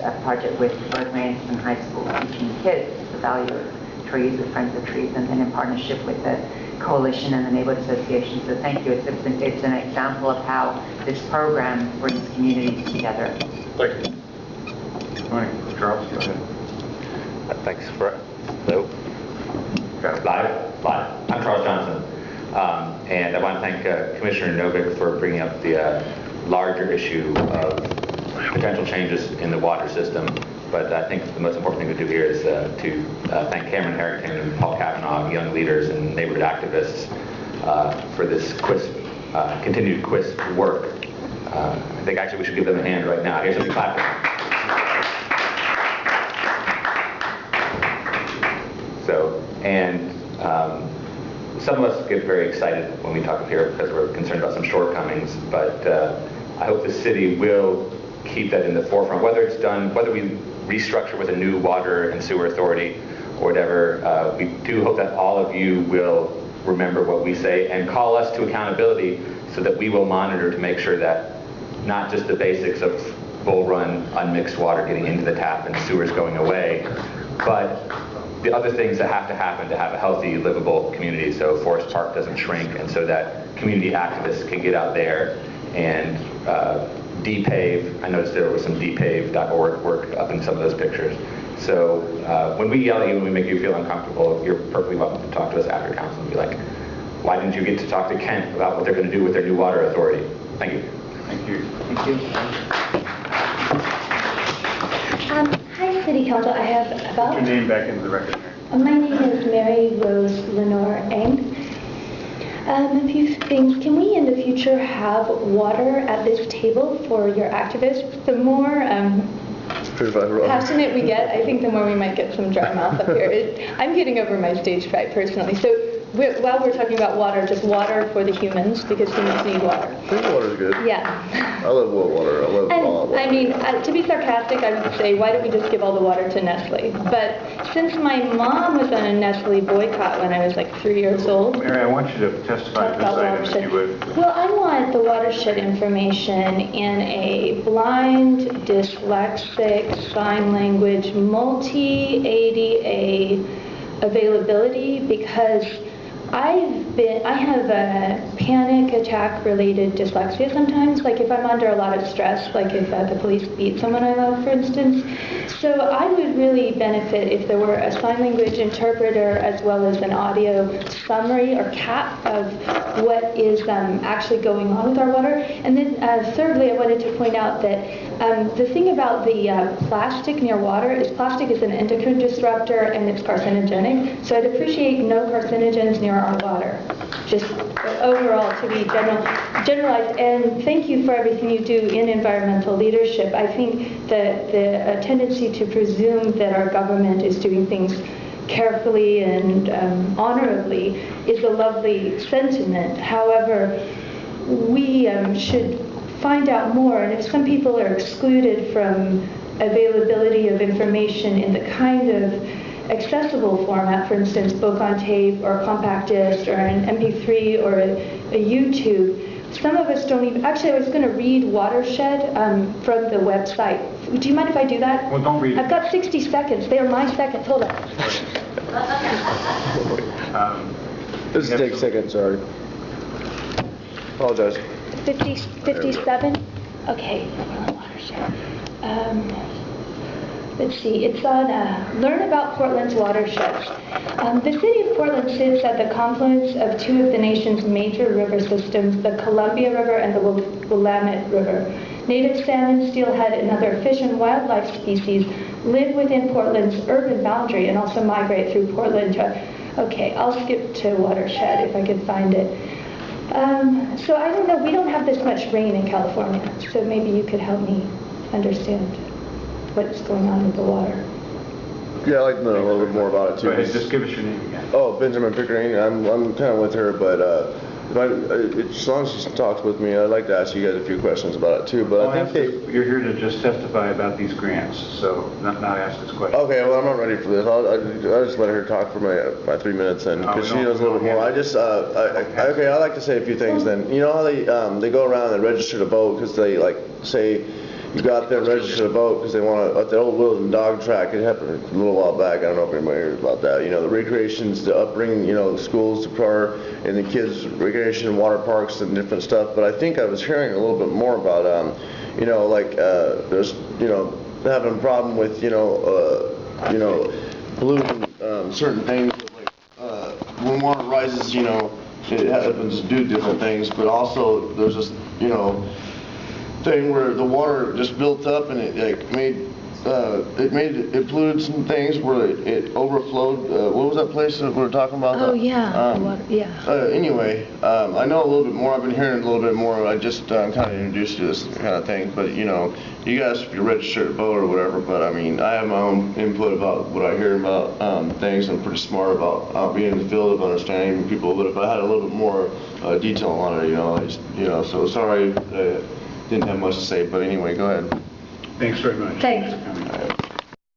a project with North Ransom High School teaching kids the value of trees with Friends of Trees, and then in partnership with the Coalition and the Neighborhood Association. So thank you. It's an example of how this program brings communities together. Thank you. Good morning. Charles, go ahead. Thanks for hello. Live. I'm Charles Johnson, and I want to thank Commissioner Novick for bringing up the larger issue of potential changes in the water system. But I think the most important thing to do here is to thank Cameron Harrington and Paul Kavanaugh, young leaders and neighborhood activists, for this continued QUIS work. I think actually we should give them a hand right now. Here's a big clap for them. Some of us get very excited when we talk up here because we're concerned about some shortcomings, but I hope the city will keep that in the forefront, whether it's done, whether we restructure with a new water and sewer authority or whatever. We do hope that all of you will remember what we say and call us to accountability so that we will monitor to make sure that not just the basics of bull run unmixed water getting into the tap and sewers going away, but the other things that have to happen to have a healthy, livable community, so Forest Park doesn't shrink, and so that community activists can get out there and depave. I noticed there was some depave.org work up in some of those pictures. So when we yell at you and we make you feel uncomfortable, you're perfectly welcome to talk to us after council and be like, why didn't you get to talk to Kent about what they're going to do with their new water authority? Thank you. Thank you. Thank you. Hi, City Council. I have about... Put your name back into the record here. My name is Mary Rose Lenore Eng. A few things. Can we in the future have water at this table for your activists? The more passionate we get, I think the more we might get some dry mouth up here. I'm getting over my stage fright personally. So while we're talking about water, just water for the humans, because humans need water. Drinking water is good. Yeah. I love well water. I love all water. I mean, to be sarcastic, I would say, why don't we just give all the water to Nestle? But since my mom was on a Nestle boycott when I was like 3 years old. Mary, I want you to testify to this item if you would. Well, I want the watershed information in a blind, dyslexic, sign language, multi-ADA availability, because I have a panic attack related dyslexia sometimes, like if I'm under a lot of stress, like if the police beat someone I love, for instance. So I would really benefit if there were a sign language interpreter as well as an audio summary or cap of what is actually going on with our water. And then thirdly, I wanted to point out that the thing about the plastic near water is plastic is an endocrine disruptor and it's carcinogenic. So I'd appreciate no carcinogens near our water, just overall to be generalized. And thank you for everything you do in environmental leadership. I think that the tendency to presume that our government is doing things carefully and honorably is a lovely sentiment. However, we should find out more, and if some people are excluded from availability of information in the kind of accessible format, for instance, book on tape or compact disc or an MP3 or a YouTube. Some of us don't even, actually I was going to read Watershed from the website. Do you mind if I do that? Well, don't read. I've got 60 seconds. They are my seconds. Hold on. This takes seconds, sorry. Apologize. 57? Okay. Watershed. Let's see, it's on Learn About Portland's Watersheds. The city of Portland sits at the confluence of two of the nation's major river systems, the Columbia River and the Willamette River. Native salmon, steelhead, and other fish and wildlife species live within Portland's urban boundary and also migrate through Portland to... Okay, I'll skip to Watershed if I can find it. So I don't know, we don't have this much rain in California, so maybe you could help me understand what's going on with the water. Yeah, I'd like to know a little bit more about it too. Go ahead, just give us your name again. Oh, Benjamin Pickering. I'm kind of with her, but as long as she talks with me, I'd like to ask you guys a few questions about it too. But I think you're here to just testify about these grants, so not ask this question. Okay, well I'm not ready for this. I'll just let her talk for my 3 minutes, and because she knows a little bit more. Okay, I'd like to say a few things then. You know how they go around and register to vote because they like say you go out there and register to vote because they want to, at the old Wilton dog track, it happened a little while back, I don't know if anybody heard about that, you know, the recreations, the upbringing, you know, the schools, the car, and the kids' recreation and water parks and different stuff, but I think I was hearing a little bit more about, you know, like, there's, you know, having a problem with, you know, polluting, certain things, like, when water rises, you know, it happens to do different things, but also there's this, you know, thing where the water just built up and it like it polluted some things where it overflowed. What was that place that we were talking about? Oh, yeah, the water, yeah. Anyway, I know a little bit more. I've been hearing a little bit more. I just kind of introduced you to this kind of thing. But, you know, you guys, if you're registered to vote or whatever, but I mean, I have my own input about what I hear about things. I'm pretty smart about being in the field of understanding people. But if I had a little bit more detail on it, you know, I just, you know, so sorry, didn't have much to say. But anyway, go ahead. Thanks very much. Thanks. for coming.